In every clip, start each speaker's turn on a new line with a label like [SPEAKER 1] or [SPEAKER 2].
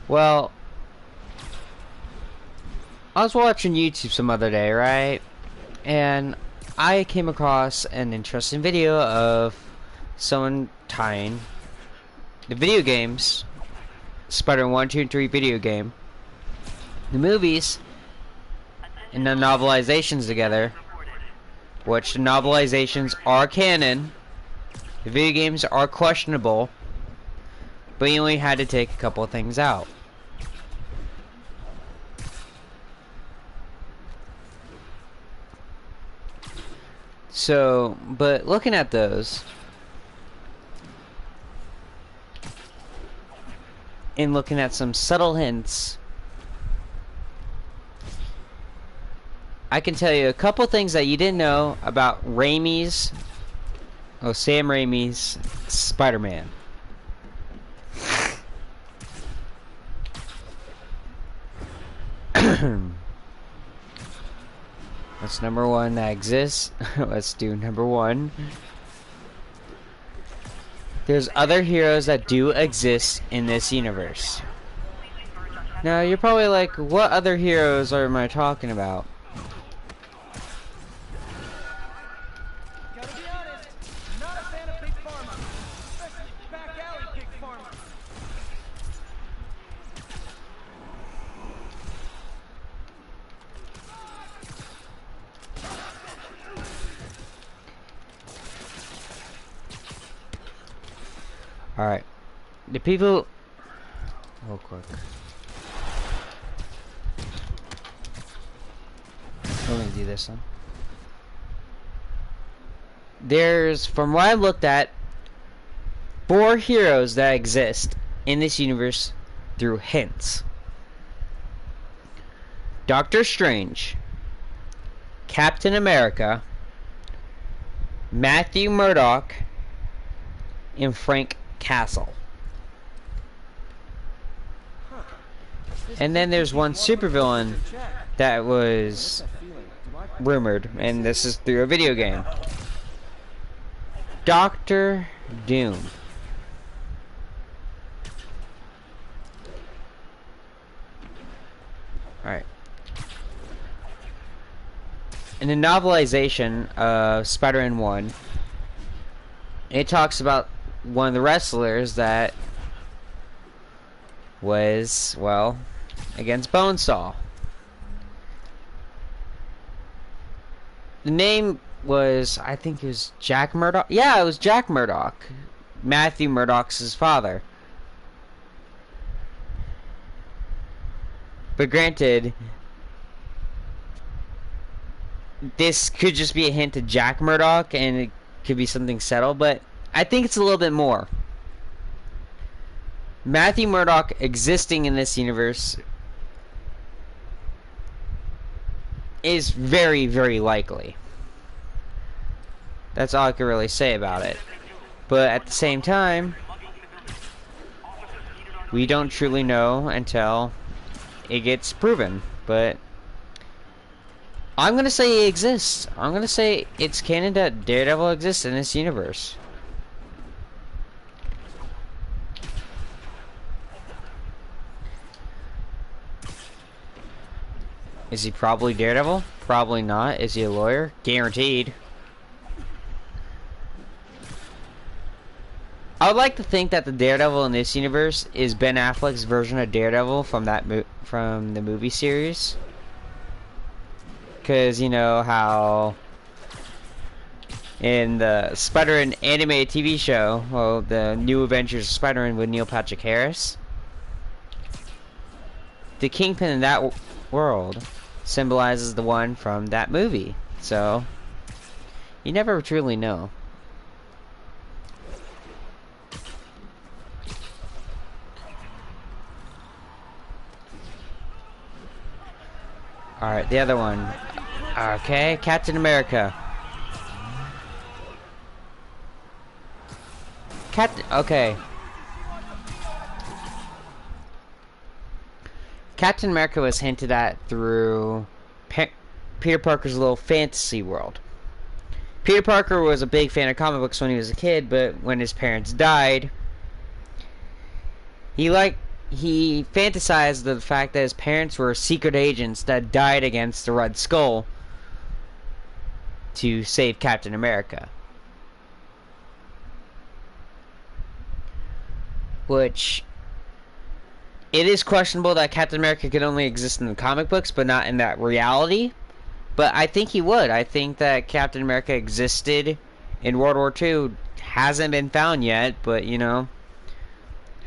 [SPEAKER 1] Well, I was watching YouTube some other day, right? And I came across an interesting video of someone tying the video games, Spider-Man 1, 2, and 3 video game, the movies, and the novelizations together, which the novelizations are canon, the video games are questionable, but you only had to take a couple of things out. So, but looking at those, and looking at some subtle hints, I can tell you a couple things that you didn't know about Sam Raimi's Spider-Man. That's number one that exists. Let's do number one. There's other heroes that do exist in this universe. Now, you're probably like, what other heroes am I talking about?
[SPEAKER 2] Gotta be honest, not a fan of Big Pharma, especially back alley Big Pharma.
[SPEAKER 1] Alright. The people... Real quick. Let me do this one. There's, from what I looked at, 4 heroes that exist in this universe through hints. Doctor Strange, Captain America, Matthew Murdock, and Frank Castle. And then there's one supervillain that was rumored, and this is through a video game. Doctor Doom. Alright. In the novelization of Spider-Man 1, it talks about one of the wrestlers that was, well, against Bonesaw. The name was, I think it was Jack Murdock. Yeah, it was Jack Murdock. Matthew Murdock's his father. But granted, this could just be a hint to Jack Murdock, and it could be something subtle, but I think it's a little bit more. Matthew Murdock existing in this universe is very, very likely. That's all I can really say about it. But at the same time, we don't truly know until it gets proven. But I'm gonna say it exists. I'm gonna say it's canon that Daredevil exists in this universe. Is he probably Daredevil? Probably not. Is he a lawyer? Guaranteed. I would like to think that the Daredevil in this universe is Ben Affleck's version of Daredevil from from the movie series. Because you know how in the Spider-Man animated TV show, well, the New Adventures of Spider-Man with Neil Patrick Harris, the Kingpin in that world symbolizes the one from that movie. So you never truly know. Alright, the other one. Okay, Captain America. Okay. Captain America was hinted at through Peter Parker's little fantasy world. Peter Parker was a big fan of comic books when he was a kid, but when his parents died, he liked he fantasized the fact that his parents were secret agents that died against the Red Skull to save Captain America. Which, it is questionable that Captain America could only exist in the comic books, but not in that reality. But I think he would. I think that Captain America existed in World War II. Hasn't been found yet, but, you know,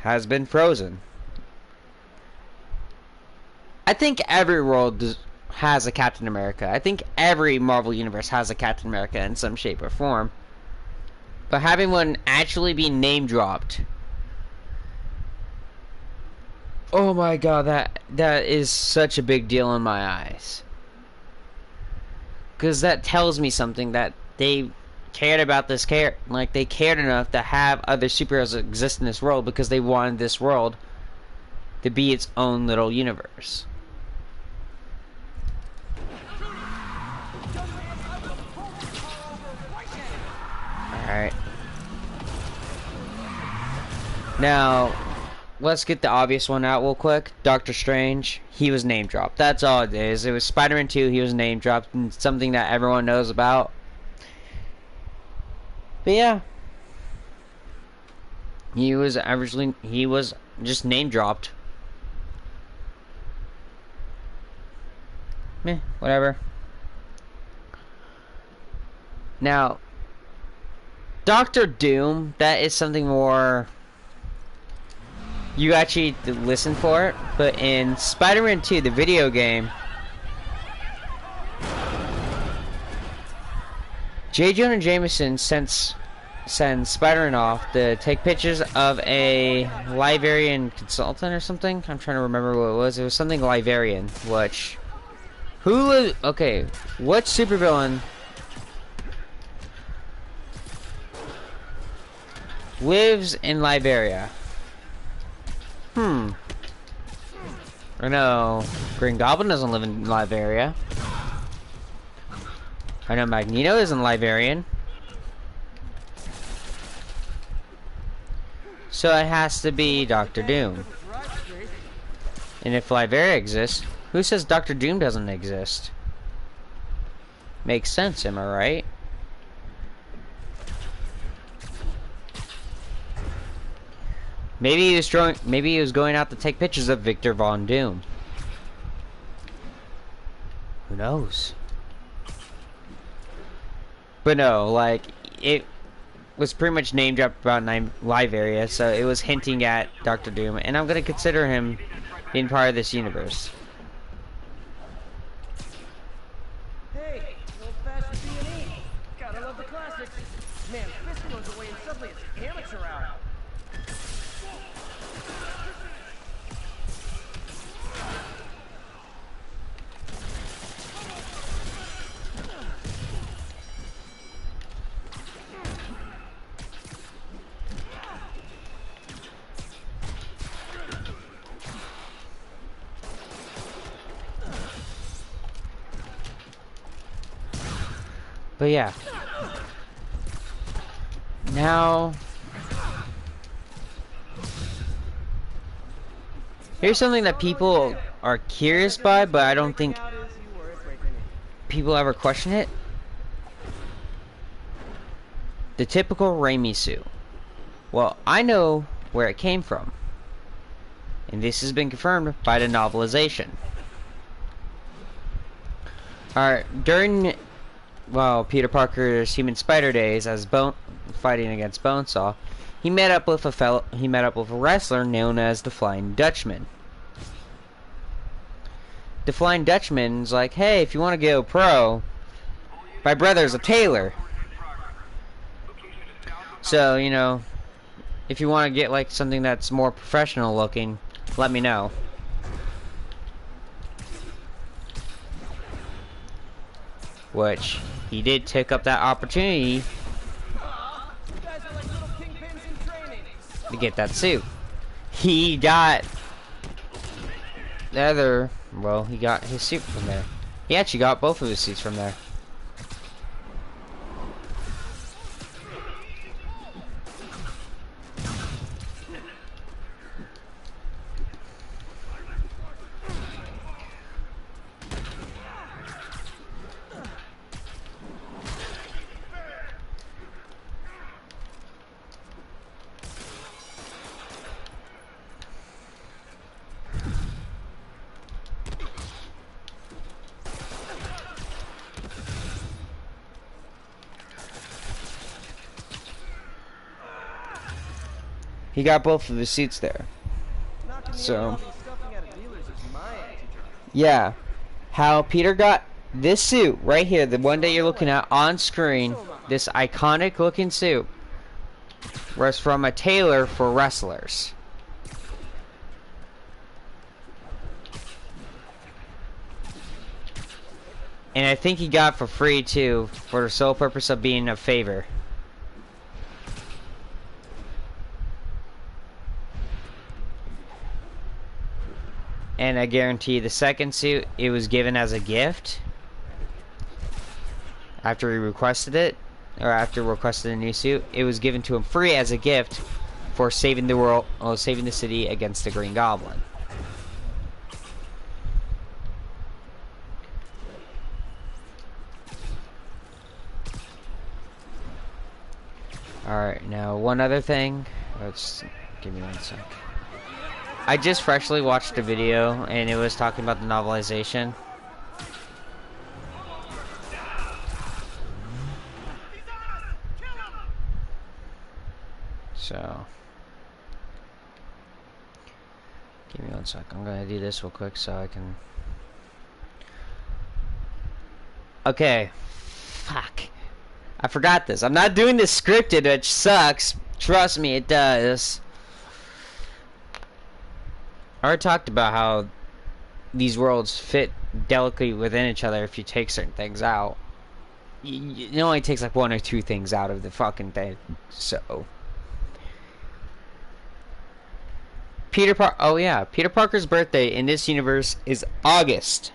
[SPEAKER 1] has been frozen. I think every world has a Captain America. I think every Marvel universe has a Captain America in some shape or form. But having one actually be name dropped, oh my god, that is such a big deal in my eyes. Because that tells me something, that they cared about this like they cared enough to have other superheroes exist in this world because they wanted this world to be its own little universe. Alright. Now, let's get the obvious one out real quick. Doctor Strange, he was name dropped. That's all it is. It was Spider-Man 2, he was name dropped, and something that everyone knows about. But yeah. He was just name dropped. Meh, whatever. Now, Doctor Doom, that is something more. You actually listen for it, but in Spider-Man 2, the video game, J. Jonah Jameson sends Spider-Man off to take pictures of a Liberian consultant or something. I'm trying to remember what it was. It was something Liberian, which... Okay, what supervillain lives in Liberia? I know Green Goblin doesn't live in Liberia. I know Magneto isn't Liberian. So it has to be Doctor Doom. And if Liberia exists, who says Doctor Doom doesn't exist? Makes sense, am I right? Maybe he was going out to take pictures of Victor Von Doom. Who knows? But no, like, it was pretty much name dropped about Liberia, so it was hinting at Doctor Doom, and I'm gonna consider him being part of this universe.
[SPEAKER 2] Hey, old-fashioned B&E. Gotta love the classics. Man, Fisk goes away and suddenly it's amateur hour.
[SPEAKER 1] But yeah. Now, here's something that people are curious by, but I don't think people ever question it. The typical Raimi suit. Well, I know where it came from. And this has been confirmed by the novelization. Alright, during... well, Peter Parker's Human Spider days as fighting against Bonesaw, he met up with a wrestler known as the Flying Dutchman. The Flying Dutchman's like, hey, if you want to go pro, my brother's a tailor. So, you know, if you want to get like something that's more professional looking, let me know. Which he did take up that opportunity to get that suit. He got the other, well, he got his suit from there. He actually got both of his suits from there. He got both of the suits there.
[SPEAKER 2] Knocking
[SPEAKER 1] So,
[SPEAKER 2] all these stuffing out of dealers is my anti-drug.
[SPEAKER 1] yeah. How Peter got this suit right here, the one that you're looking at on screen, this iconic looking suit, was from a tailor for wrestlers. And I think he got for free too, for the sole purpose of being a favor. And I guarantee the second suit, it was given as a gift after he requested it, or after he requested a new suit. It was given to him free as a gift for saving the world, or saving the city against the Green Goblin. Alright, now one other thing. Let's give me 1 sec. I just freshly watched a video and it was talking about the novelization. So give me 1 sec. I'm gonna do this real quick so I can. Okay. Fuck. I forgot this. I'm not doing this scripted, which sucks. Trust me, it does. I already talked about how these worlds fit delicately within each other if you take certain things out. It only takes like 1 or 2 things out of the fucking thing. So. Peter Parker's birthday in this universe is August.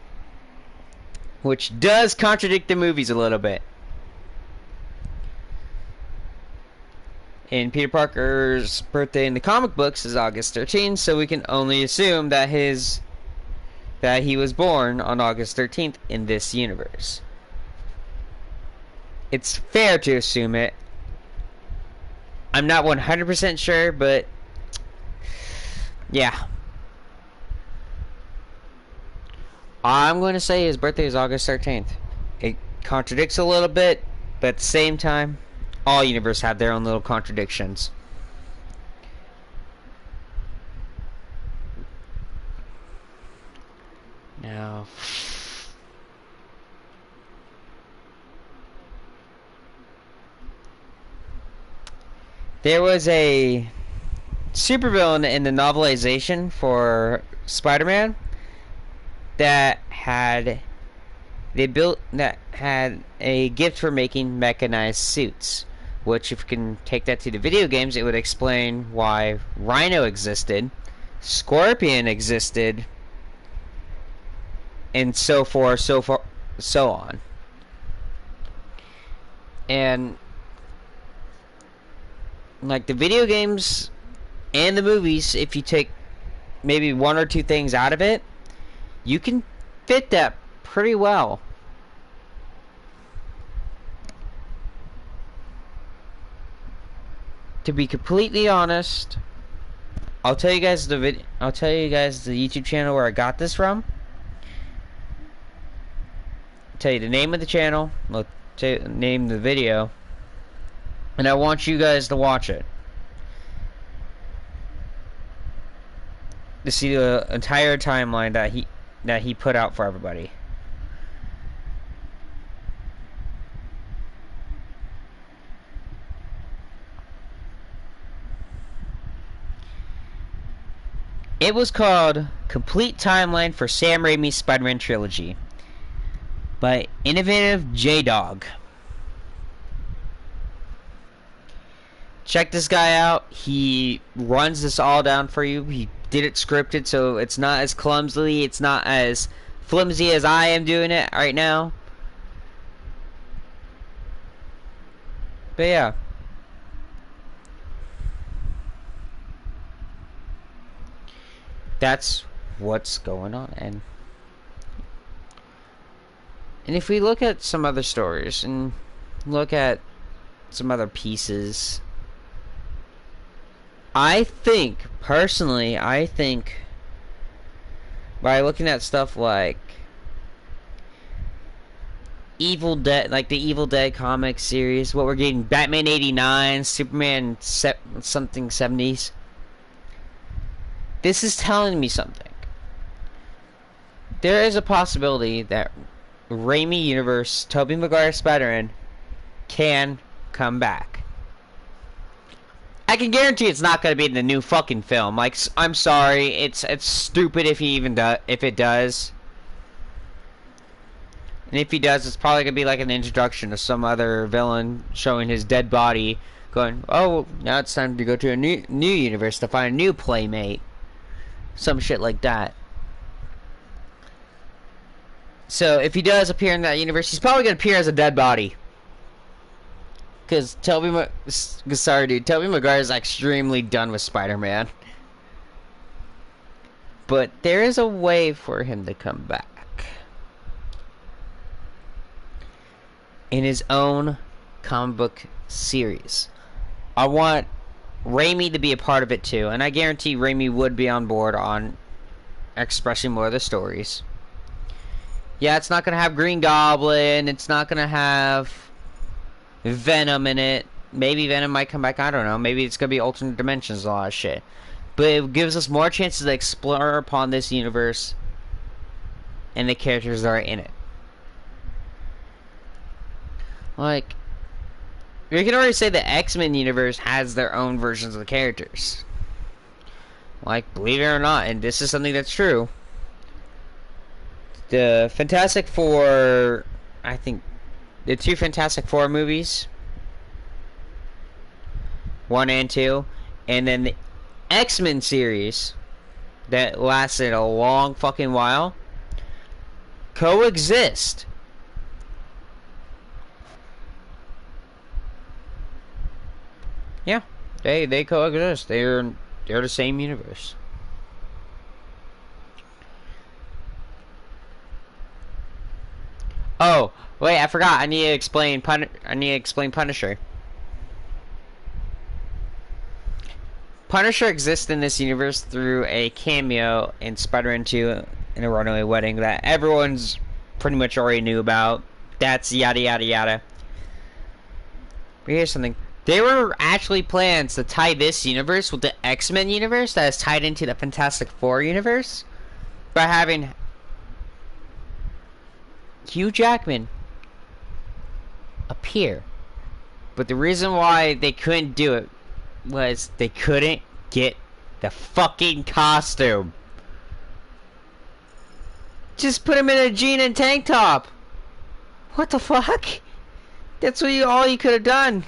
[SPEAKER 1] Which does contradict the movies a little bit. And Peter Parker's birthday in the comic books is August 13th, so we can only assume that he was born on August 13th in this universe. It's fair to assume it. I'm not 100% sure, but yeah. I'm going to say his birthday is August 13th. It contradicts a little bit, but at the same time, all universes have their own little contradictions. Now, there was a supervillain in the novelization for Spider-Man that had a gift for making mechanized suits. Which, if you can take that to the video games, it would explain why Rhino existed, Scorpion existed, and so on. And like the video games and the movies, if you take maybe 1 or 2 things out of it, you can fit that pretty well. To be completely honest, I'll tell you guys the YouTube channel where I got this from. I'll tell you the name of the channel. I'll tell you the name of the video, and I want you guys to watch it to see the entire timeline that he put out for everybody. It was called Complete Timeline for Sam Raimi's Spider-Man Trilogy by Innovative J-Dog. Check this guy out. He runs this all down for you. He did it scripted, so it's not as clumsily, it's not as flimsy as I am doing it right now. But yeah. That's what's going on. And if we look at some other stories and look at some other pieces, I think by looking at stuff like Evil Dead, like the Evil Dead comic series, what we're getting, Batman 89, Superman something 70s, This is telling me something. There is a possibility that Raimi Universe, Tobey Maguire Spider-Man, can come back. I can guarantee it's not going to be in the new fucking film. Like, I'm sorry, it's stupid if he even if it does. And if he does, it's probably going to be like an introduction to some other villain showing his dead body, going, oh, now it's time to go to a new universe to find a new playmate. Some shit like that. So, if he does appear in that universe, he's probably going to appear as a dead body. Because Tobey Maguire is extremely done with Spider-Man. But there is a way for him to come back. In his own comic book series. I want Raimi to be a part of it too. And I guarantee Raimi would be on board on expressing more of the stories. Yeah, it's not going to have Green Goblin. It's not going to have Venom in it. Maybe Venom might come back. I don't know. Maybe it's going to be alternate dimensions and a lot of shit. But it gives us more chances to explore upon this universe and the characters that are in it. Like, we can already say the X-Men universe has their own versions of the characters. Like, believe it or not, and this is something that's true. The Fantastic Four, I think, the 2 Fantastic Four movies, 1 and 2, and then the X-Men series that lasted a long fucking while, coexist. Yeah, they coexist. They're the same universe. Oh, wait, I forgot. I need to explain Punisher. Punisher exists in this universe through a cameo in Spider-Man 2 in a Runaway Wedding that everyone's pretty much already knew about. That's yada yada yada. But here's something. There were actually plans to tie this universe with the X-Men universe that is tied into the Fantastic Four universe by having Hugh Jackman appear. But the reason why they couldn't do it was they couldn't get the fucking costume. Just put him in a jean and tank top. What the fuck? That's all you could have done.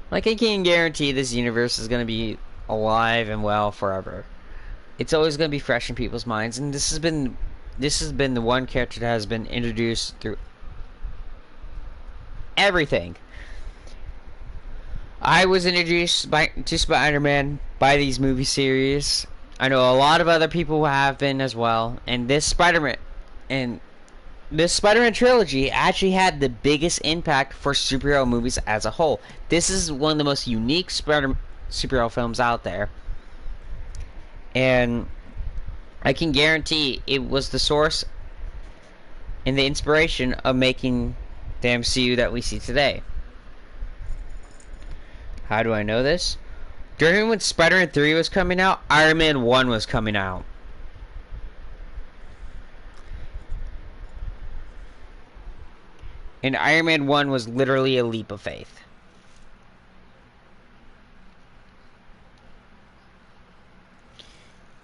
[SPEAKER 1] Like, I can guarantee this universe is going to be alive and well forever. It's always going to be fresh in people's minds, and this has been the one character that has been introduced through everything. I was introduced to Spider-Man by these movie series. I know a lot of other people have been as well, and this Spider-Man trilogy actually had the biggest impact for superhero movies as a whole. This is one of the most unique superhero films out there. And I can guarantee it was the source and the inspiration of making the MCU that we see today. How do I know this? During when Spider-Man 3 was coming out, Iron Man 1 was coming out. And Iron Man 1 was literally a leap of faith.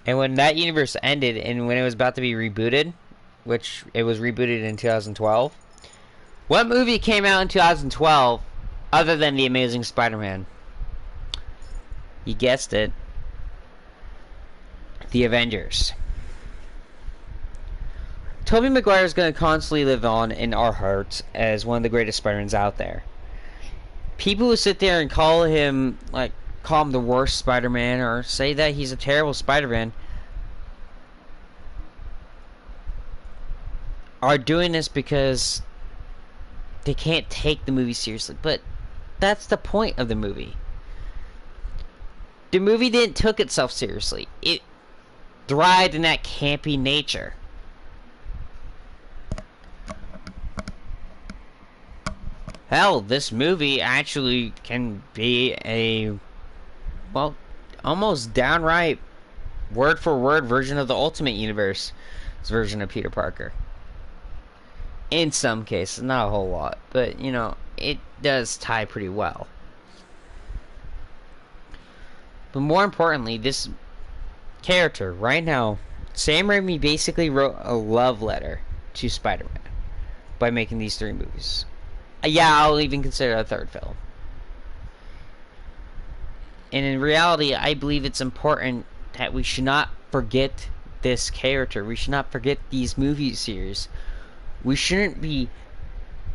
[SPEAKER 1] And when that universe ended, and when it was about to be rebooted, which it was rebooted in 2012, what movie came out in 2012 other than The Amazing Spider-Man? You guessed it. The Avengers. Tobey Maguire is going to constantly live on in our hearts as one of the greatest Spider-Mans out there. People who sit there and call him the worst Spider-Man or say that he's a terrible Spider-Man are doing this because they can't take the movie seriously. But that's the point of the movie. The movie didn't took itself seriously. It thrived in that campy nature. Hell, this movie actually can be a, well, almost downright word for word version of the Ultimate Universe version of Peter Parker. In some cases, not a whole lot, but you know, it does tie pretty well. But more importantly, this character right now, Sam Raimi basically wrote a love letter to Spider-Man by making these 3 movies. Yeah, I'll even consider a 3rd film. And in reality, I believe it's important that we should not forget this character. We should not forget these movie series. We shouldn't be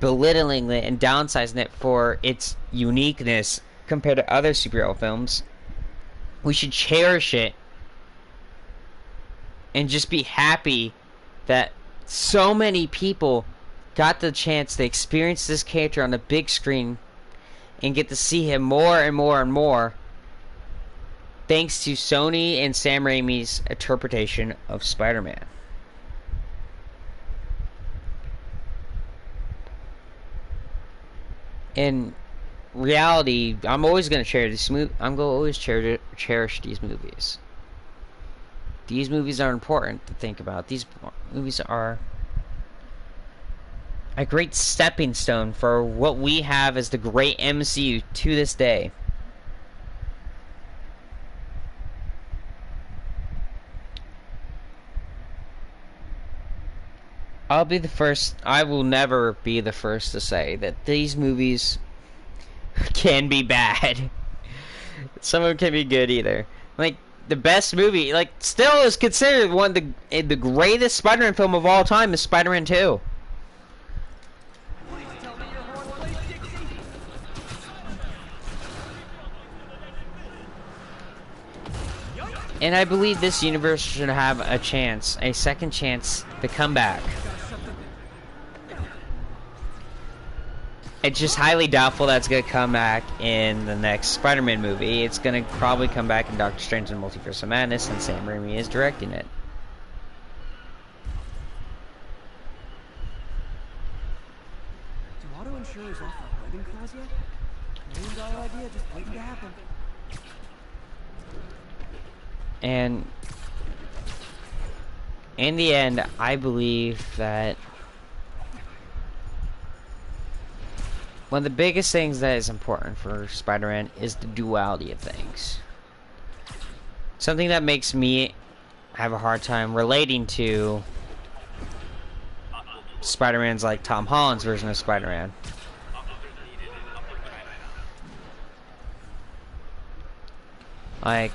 [SPEAKER 1] belittling it and downsizing it for its uniqueness compared to other superhero films. We should cherish it and just be happy that so many people got the chance to experience this character on the big screen and get to see him more and more and more, thanks to Sony and Sam Raimi's interpretation of Spider-Man. In reality, I'm always going to cherish this movie. I'm going to always cherish these movies. These movies are important to think about. These movies are a great stepping stone for what we have as the great MCU to this day. I'll be the first. I will never be the first to say that these movies can be bad. Some of them can be good either. Like, the best movie, like, still is considered one of the greatest Spider-Man film of all time is Spider-Man 2.
[SPEAKER 2] Please tell me your horn plays Dixie.
[SPEAKER 1] And I believe this universe should have a chance, a second chance to come back. It's just highly doubtful that's going to come back in the next Spider-Man movie. It's going to probably come back in Doctor Strange and Multiverse of Madness, and Sam Raimi is directing it.
[SPEAKER 2] Do auto insurers offer a wedding clause yet? $1 million idea just waiting to happen.
[SPEAKER 1] And in the end, I believe that one of the biggest things that is important for Spider-Man is the duality of things. Something that makes me have a hard time relating to Spider-Man's like Tom Holland's version of Spider-Man. Like,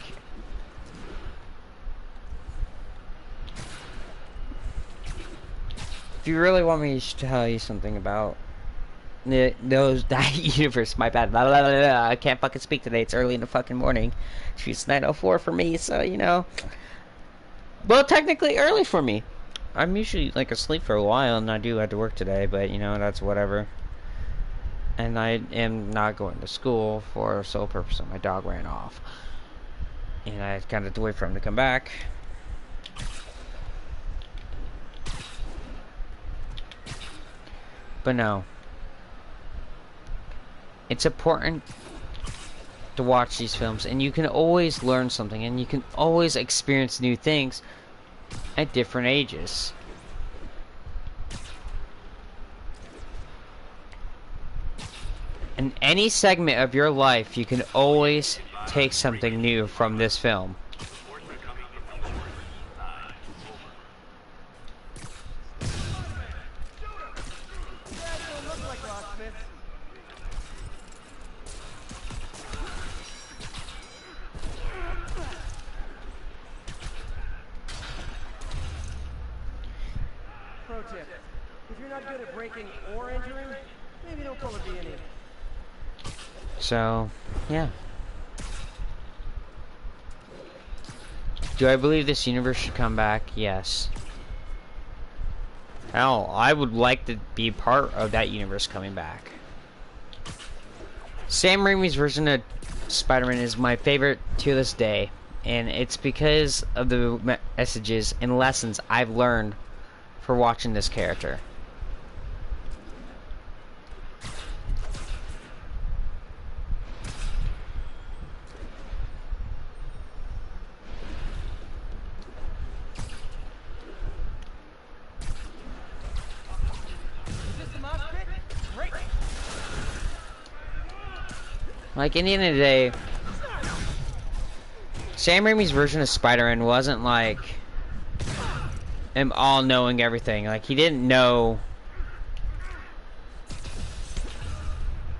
[SPEAKER 1] if you really want me to tell you something about that universe, my bad. Blah, blah, blah, blah. I can't fucking speak today. It's early in the fucking morning. It's 9:04 for me, so you know. Well, technically early for me. I'm usually like asleep for a while, and I do have to work today, but you know, that's whatever. And I am not going to school for the sole purpose of my dog ran off, and I kind of wait for him to come back. But no. It's important to watch these films, and you can always learn something, and you can always experience new things at different ages. In any segment of your life, you can always take something new from this film.
[SPEAKER 2] Pro tip: if you're not good at breaking or injuring, maybe don't pull a B&E.
[SPEAKER 1] So, yeah. Do I believe this universe should come back? Yes. Hell, I would like to be part of that universe coming back. Sam Raimi's version of Spider-Man is my favorite to this day, and it's because of the messages and lessons I've learned for watching this character. Like, in the end of the day, Sam Raimi's version of Spider-Man wasn't like him all knowing everything. Like, he didn't know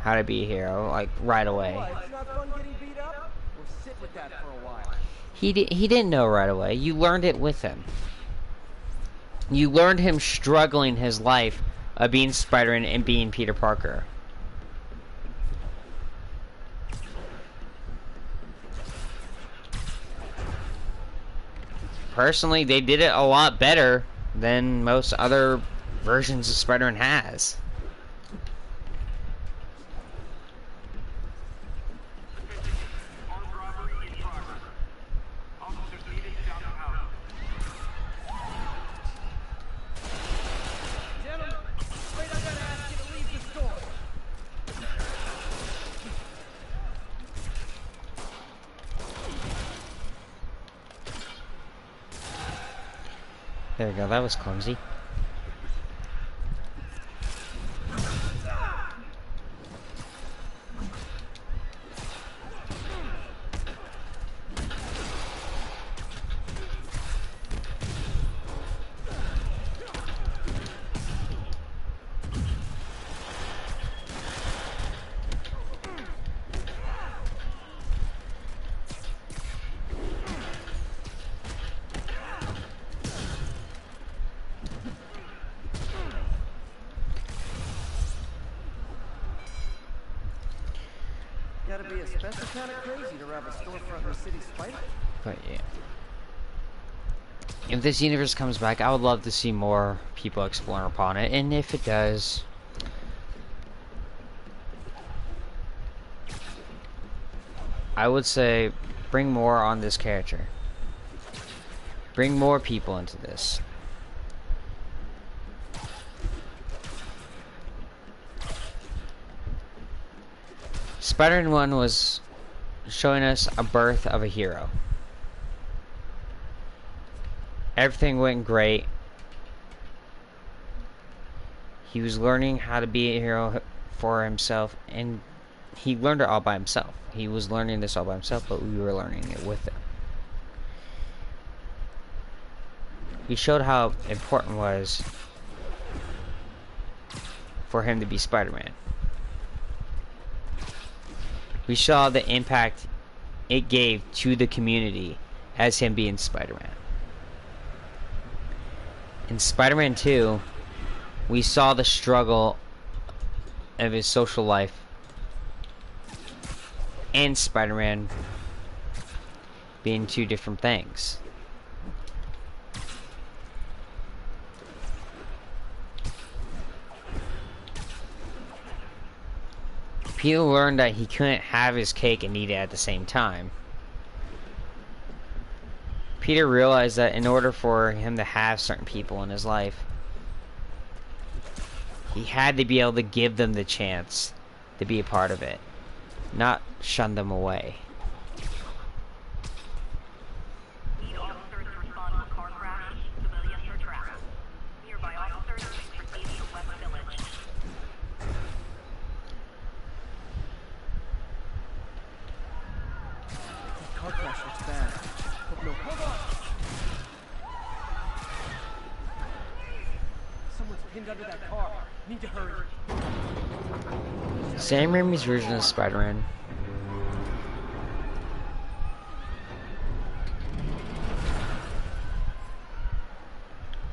[SPEAKER 1] how to be a hero, like, right away.
[SPEAKER 2] It's not fun getting beat up? We'll sit with that for a while.
[SPEAKER 1] He didn't know right away. You learned it with him. You learned him struggling his life of being Spider-Man and being Peter Parker. Personally, they did it a lot better than most other versions of Spider-Man has.
[SPEAKER 2] Gentlemen, wait, I gotta ask you to leave the store.
[SPEAKER 1] There we go, that was clumsy.
[SPEAKER 2] Gotta be a special kind of crazy to rob a storefront in the city spider.
[SPEAKER 1] But yeah. If this universe comes back, I would love to see more people explore upon it. And if it does, I would say bring more on this character. Bring more people into this. Spider-Man 1 was showing us a birth of a hero. Everything went great. He was learning how to be a hero for himself, and he learned it all by himself. He was learning this all by himself, but we were learning it with him. We showed how important it was for him to be Spider-Man. We saw the impact it gave to the community as him being Spider-Man. In Spider-Man 2, we saw the struggle of his social life and Spider-Man being two different things. Peter learned that he couldn't have his cake and eat it at the same time. Peter realized that in order for him to have certain people in his life, he had to be able to give them the chance to be a part of it, not shun them away.
[SPEAKER 3] Lead officers respond to a car crash. Civilians are trapped. Nearby officers proceeding to West Village.
[SPEAKER 2] That car crash looks bad. Hope no. Hold on! Someone's pinned under that car. Need to hurry.
[SPEAKER 1] Sam Raimi's version of Spider-Man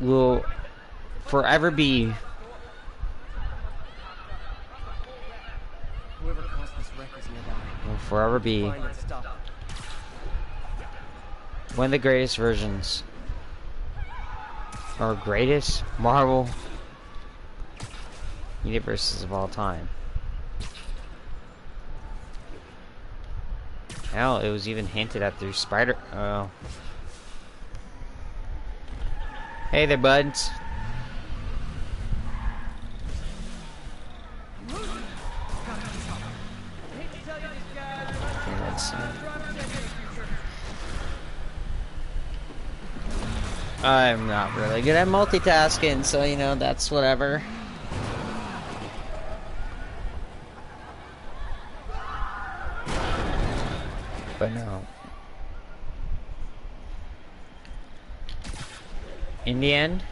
[SPEAKER 1] will forever be
[SPEAKER 2] Whoever caused this wreck is nearby. Find and stop them.
[SPEAKER 1] one of the greatest versions, or greatest Marvel universes of all time. Hell, it was even hinted at through Spider. Oh, hey there, buds. Okay, let's see. I'm not really good at multitasking, so you know, that's whatever. in the end,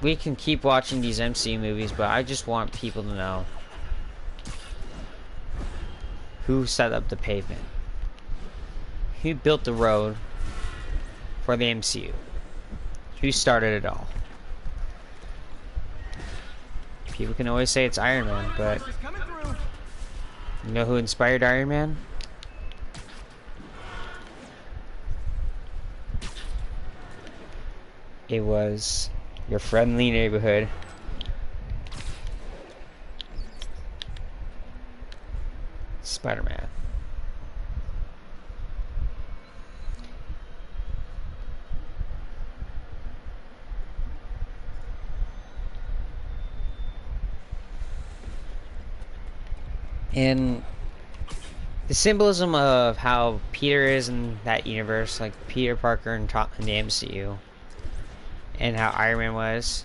[SPEAKER 1] we can keep watching these MCU movies, but I just want people to know who set up the pavement, who built the road for the MCU, who started it all. People can always say it's Iron Man, but you know who inspired Iron Man? It was your friendly neighborhood Spider-Man. And the symbolism of how Peter is in that universe, like Peter Parker in the MCU, and how Iron Man was.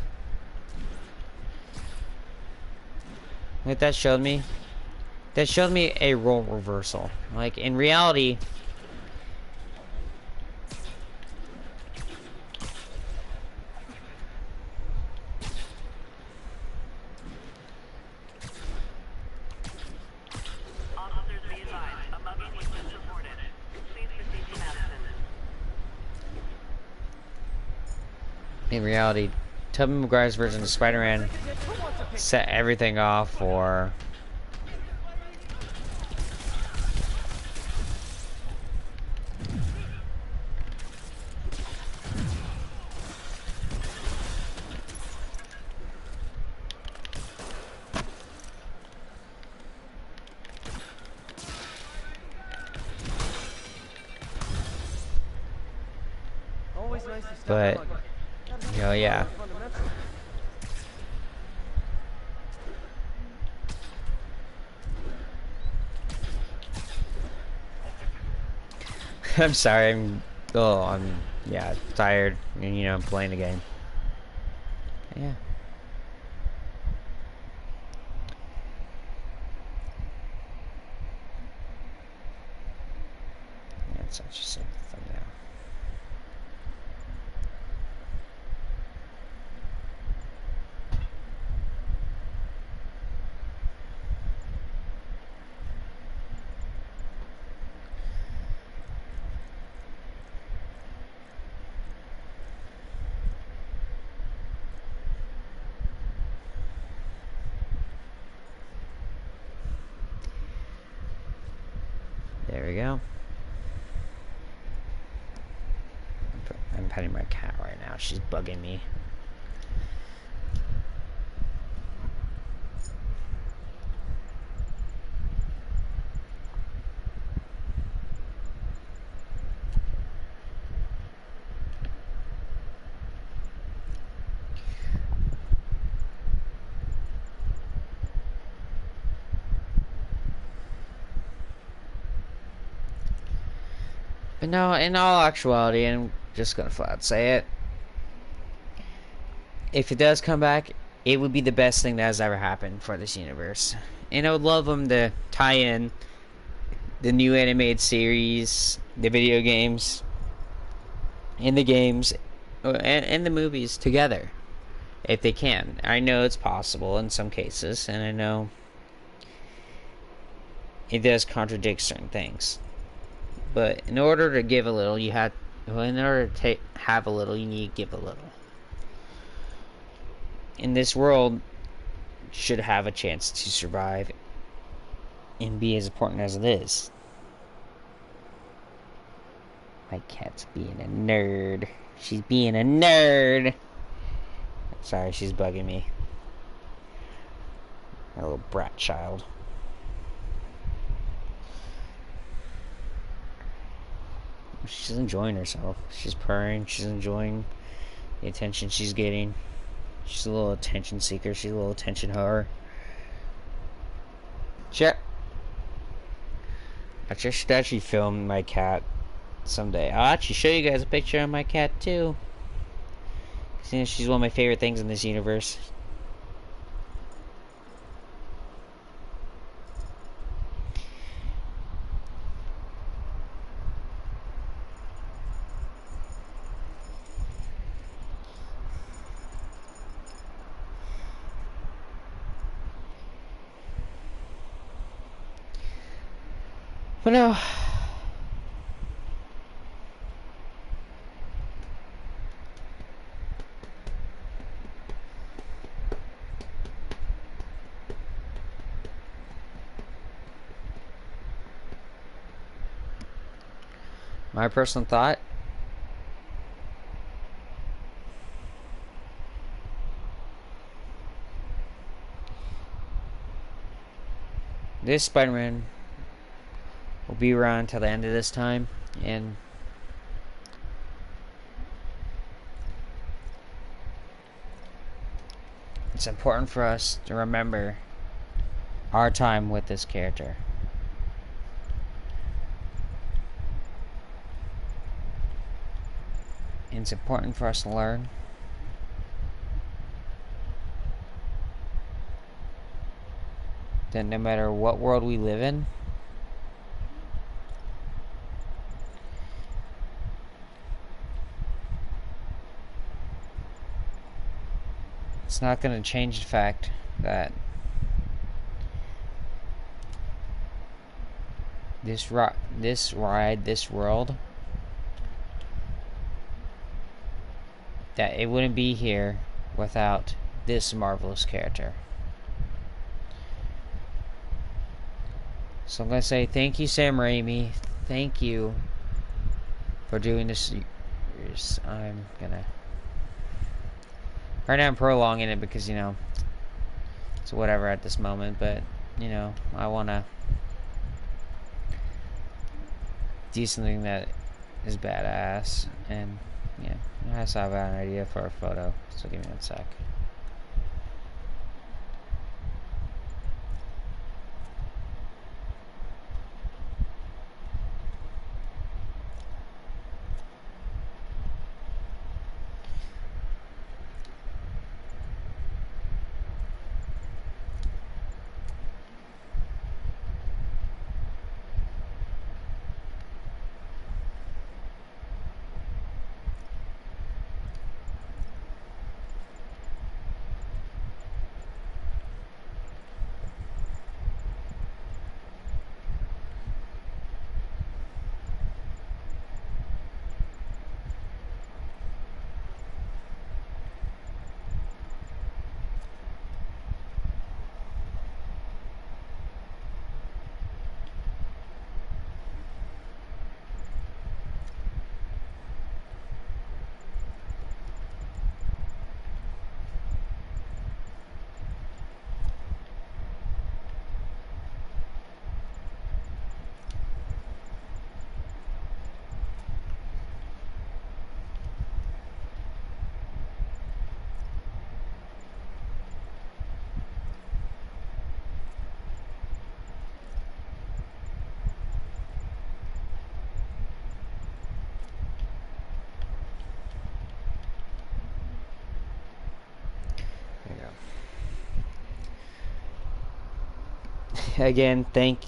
[SPEAKER 1] What that showed me? That showed me a role reversal. Like, in reality,
[SPEAKER 3] Officers be advised, a mugging was just reported. Please proceed to Madison.
[SPEAKER 1] in reality, Tobey Maguire's version of Spider-Man set everything off for
[SPEAKER 2] Always nice to stop
[SPEAKER 1] But,
[SPEAKER 2] mugging. Gotta be
[SPEAKER 1] you know, yeah.
[SPEAKER 2] fundamental.
[SPEAKER 1] I'm sorry, I'm yeah, tired, and you know, I'm playing the game. Yeah. That's such a simple thumbnail. There we go. I'm petting my cat right now. She's bugging me. But no, in all actuality, and I'm just gonna flat say it, if it does come back, it would be the best thing that has ever happened for this universe. And I would love them to tie in the new animated series, the video games, and the games, and the movies together, if they can. I know it's possible in some cases, and I know it does contradict certain things. But in order to give a little, in order to have a little, you need to give a little. And this world should have a chance to survive and be as important as it is. My cat's being a nerd. She's being a nerd. Sorry, she's bugging me. A little brat child. She's enjoying herself. She's purring. She's enjoying the attention she's getting. She's a little attention seeker. She's a little attention whore. Check. I should actually film my cat someday. I'll actually show you guys a picture of my cat too. She's one of my favorite things in this universe. But no. My personal thought. This Spider-Man will be around till the end of this time, and it's important for us to remember our time with this character. And it's important for us to learn that no matter what world we live in, it's not going to change the fact that this world, that it wouldn't be here without this marvelous character. So I'm going to say thank you, Sam Raimi. Thank you for doing this. I'm going to... Right now I'm prolonging it because, you know, it's whatever at this moment. But, you know, I want to do something that is badass. And, yeah, I also have an idea for a photo. So give me 1 sec. Again, thank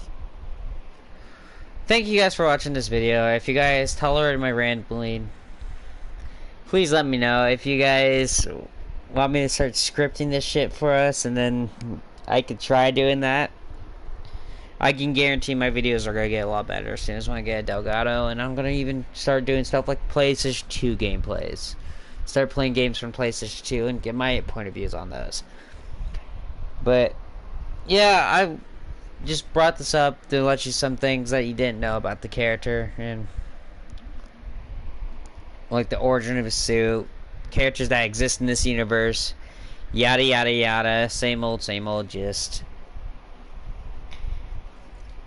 [SPEAKER 1] you guys for watching this video. If you guys tolerate my rambling, please let me know. If you guys want me to start scripting this shit for us, and then I could try doing that, I can guarantee my videos are gonna get a lot better as soon as when I get a Delgado. And I'm gonna even start doing stuff like PlayStation 2 gameplays, start playing games from PlayStation 2 and get my point of views on those. But yeah, I just brought this up to let you some things that you didn't know about the character, and like the origin of his suit, characters that exist in this universe, yada yada yada, same old gist.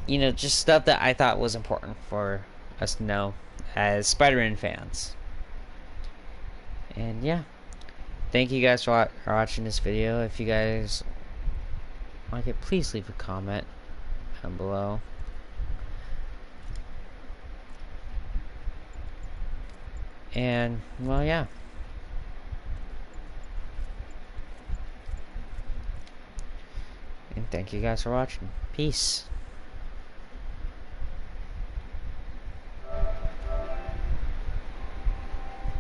[SPEAKER 1] You know, just stuff that I thought was important for us to know as Spider-Man fans. And yeah, thank you guys for watching this video. If you guys like it, please leave a comment down below. And well, yeah, and thank you guys for watching. Peace.